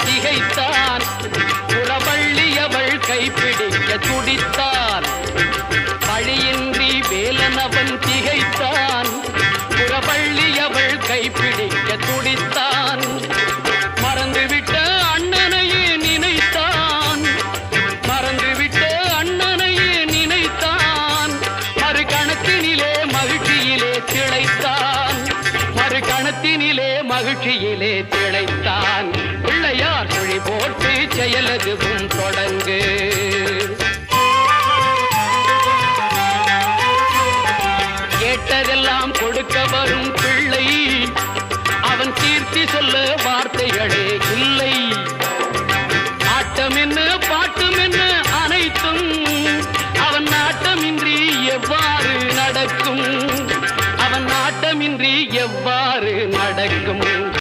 திகைத்தான். புறவள்ளி அவள் கைப்பிடிக்க துடித்தான். வழியின்றி வேலன் அவன் திகைத்தான். புறவள்ளி அவள் கைப்பிடிக்க துடித்தான். மறந்துவிட்ட அண்ணனையே நினைத்தான். மறந்துவிட்ட அண்ணனையே நினைத்தான். மறுகணத்தினிலே மகிழ்ச்சியிலே திளைத்தான். மறுகணத்தினிலே மகிழ்ச்சியிலே திளைத்தான். பிள்ளையார் சுழி போட்டு செயலதுவும் தொடங்கு. கேட்டதெல்லாம் கொடுக்க வரும் பிள்ளை அவன் கீர்த்தி சொல்ல வார்த்தைகளே